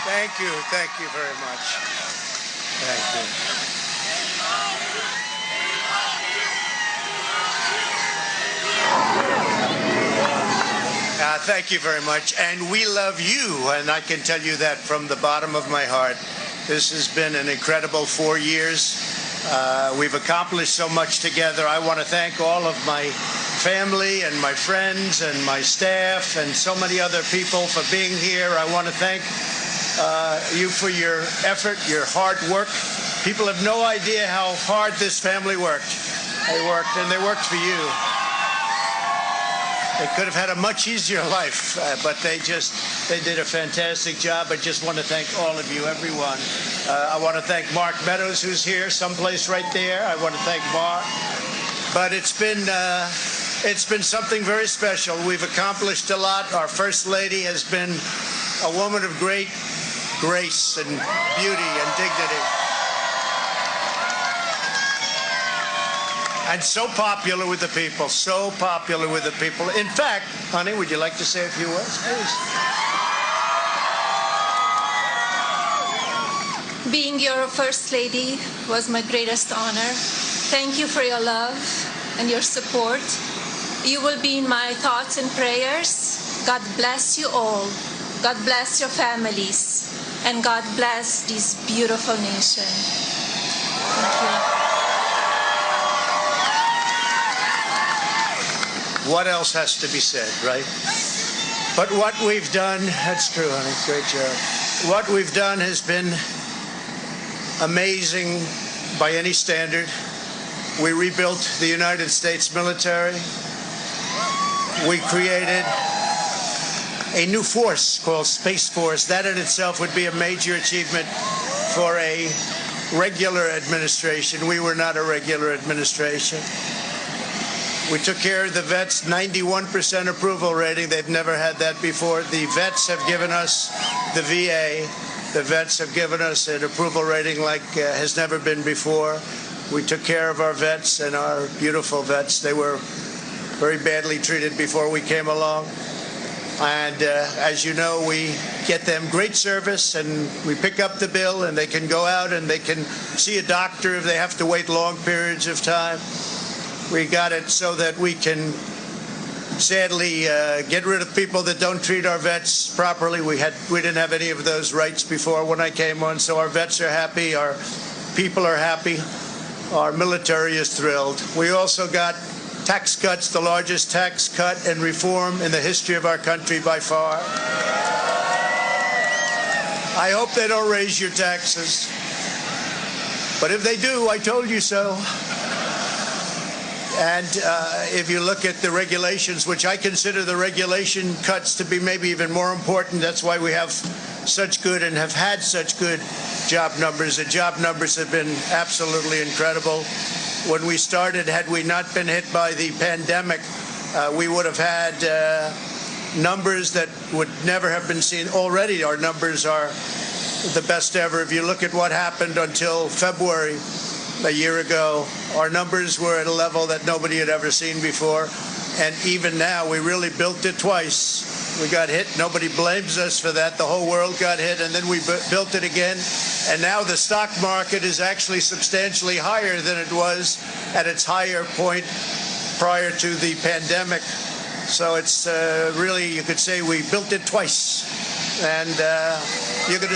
Thank you. Thank you very much. Thank you. Thank you very much. And we love you, and I can tell you that from the bottom of my heart. This has been an incredible 4 years. We've accomplished so much together. I want to thank all of my family and my friends and my staff and so many other people for being here. I want to thank you for your effort, your hard work. People have no idea how hard this family worked. They worked, and they worked for you. They could have had a much easier life, but they did a fantastic job. I just want to thank all of you, everyone. I want to thank Mark Meadows, who's here, someplace right there. I want to thank Mark. But it's been something very special. We've accomplished a lot. Our First Lady has been a woman of great grace and beauty and dignity. And so popular with the people, so popular with the people. In fact, honey, would you like to say a few words, please? Being your First Lady was my greatest honor. Thank you for your love and your support. You will be in my thoughts and prayers. God bless you all. God bless your families. And God bless this beautiful nation. Thank you. What else has to be said, right? But what we've done, that's true, honey, great job. What we've done has been amazing by any standard. We rebuilt the United States military. We created a new force called Space Force. That in itself would be a major achievement for a regular administration. We were not a regular administration. We took care of the vets, 91% approval rating. They've never had that before. The vets have given us, the VA, the vets have given us an approval rating like has never been before. We took care of our vets and our beautiful vets. They were very badly treated before we came along. And as you know, we get them great service, and we pick up the bill, and they can go out and they can see a doctor if they have to wait long periods of time. We got it so that we can sadly get rid of people that don't treat our vets properly. We didn't have any of those rights before when I came on, so our vets are happy, our people are happy, our military is thrilled. We also got tax cuts, the largest tax cut and reform in the history of our country by far. I hope they don't raise your taxes, but if they do, I told you so. And if you look at the regulations, which I consider the regulation cuts to be maybe even more important, that's why we have such good and have had such good job numbers. The job numbers have been absolutely incredible. When we started, had we not been hit by the pandemic, we would have had numbers that would never have been seen. Already our numbers are the best ever. If you look at what happened until February, a year ago, our numbers were at a level that nobody had ever seen before. And even now, we really built it twice. We got hit. Nobody blames us for that. The whole world got hit, and then we built it again. And now the stock market is actually substantially higher than it was at its higher point prior to the pandemic. So it's really, you could say we built it twice. And you're going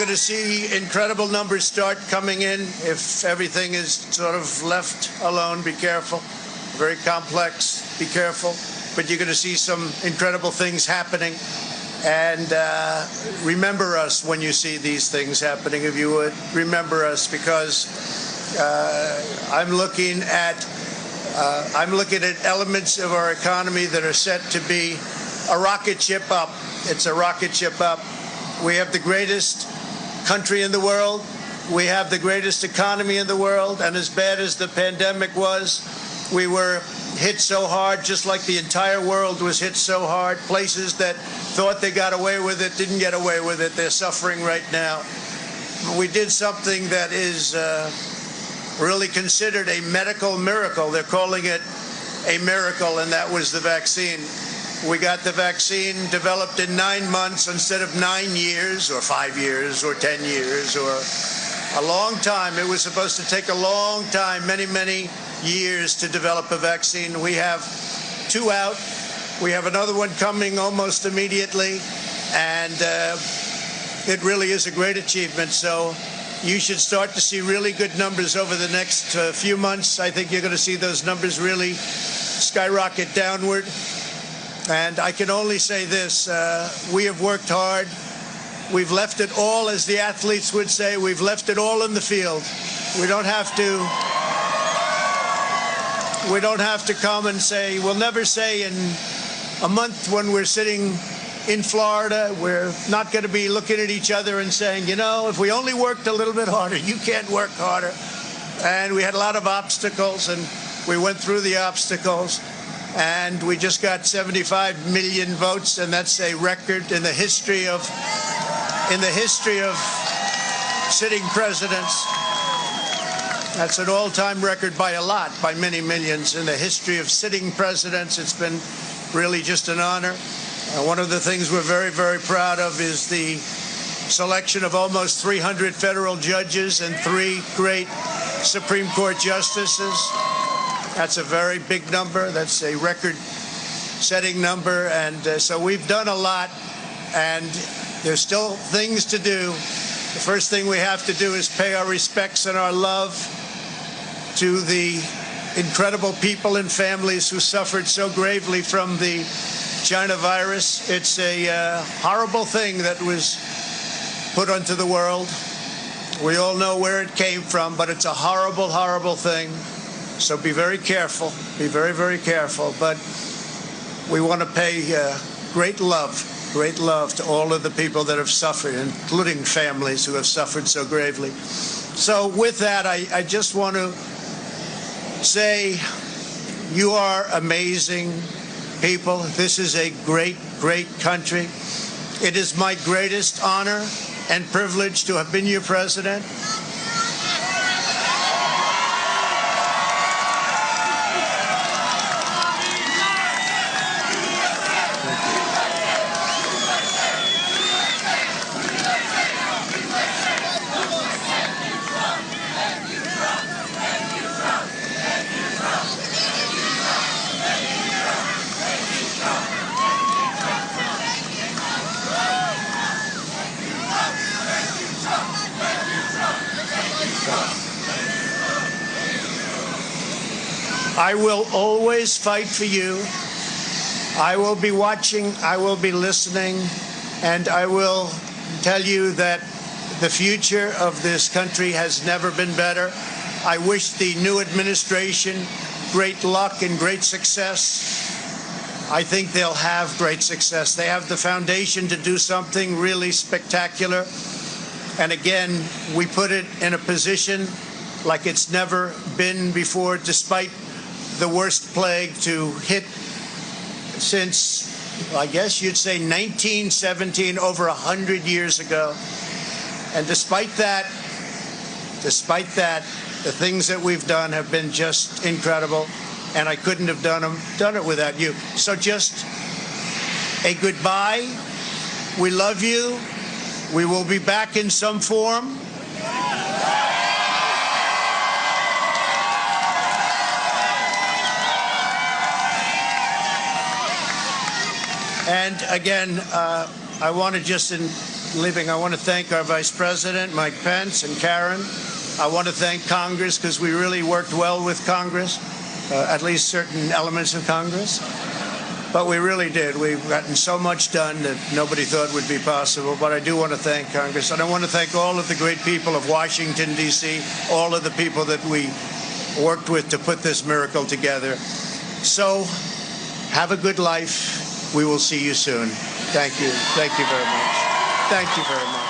to see incredible numbers start coming in if everything is sort of left alone. Be careful. Very complex. Be careful. But you're going to see some incredible things happening. And remember us when you see these things happening, if you would. Remember us, because I'm looking at elements of our economy that are set to be a rocket ship up. It's a rocket ship up. We have the greatest country in the world. We have the greatest economy in the world. And as bad as the pandemic was, we were hit so hard, just like the entire world was hit so hard. Places that thought they got away with it didn't get away with it. They're suffering right now. We did something that is really considered a medical miracle. They're calling it a miracle, and that was the vaccine. We got the vaccine developed in 9 months instead of 9 years or 5 years or 10 years or a long time. It was supposed to take a long time, many, many years to develop a vaccine. We have 2 out. We have another one coming almost immediately. And it really is a great achievement. So you should start to see really good numbers over the next few months. I think you're going to see those numbers really skyrocket downward. And I can only say this, we have worked hard. We've left it all, as the athletes would say, we've left it all in the field. We don't have to come and say, we'll never say in a month when we're sitting in Florida, we're not going to be looking at each other and saying, you know, if we only worked a little bit harder, you can't work harder. And we had a lot of obstacles, and we went through the obstacles. And we just got 75 million votes, and that's a record in the history of sitting presidents. That's an all-time record by a lot, by many millions. In the history of sitting presidents, it's been really just an honor. One of the things we're very, very proud of is the selection of almost 300 federal judges and 3 great Supreme Court justices. That's a very big number. That's a record-setting number. And so we've done a lot, and there's still things to do. The first thing we have to do is pay our respects and our love to the incredible people and families who suffered so gravely from the China virus. It's a horrible thing that was put onto the world. We all know where it came from, but it's a horrible, horrible thing. So be very careful. Be very, very careful. But we want to pay great love to all of the people that have suffered, including families who have suffered so gravely. So with that, I just want to say you are amazing people. This is a great, great country. It is my greatest honor and privilege to have been your president. I will always fight for you. I will be watching, I will be listening, and I will tell you that the future of this country has never been better. I wish the new administration great luck and great success. I think they'll have great success. They have the foundation to do something really spectacular. And again, we put it in a position like it's never been before, despite the worst plague to hit since, I guess you'd say 1917, over 100 years ago. And despite that, the things that we've done have been just incredible, and I couldn't have done it without you. So just a goodbye. We love you. We will be back in some form. And again, I want to just, in leaving, I want to thank our Vice President, Mike Pence, and Karen. I want to thank Congress, because we really worked well with Congress, at least certain elements of Congress. But we really did. We've gotten so much done that nobody thought would be possible. But I do want to thank Congress. And I want to thank all of the great people of Washington, D.C., all of the people that we worked with to put this miracle together. So have a good life. We will see you soon. Thank you. Thank you very much. Thank you very much.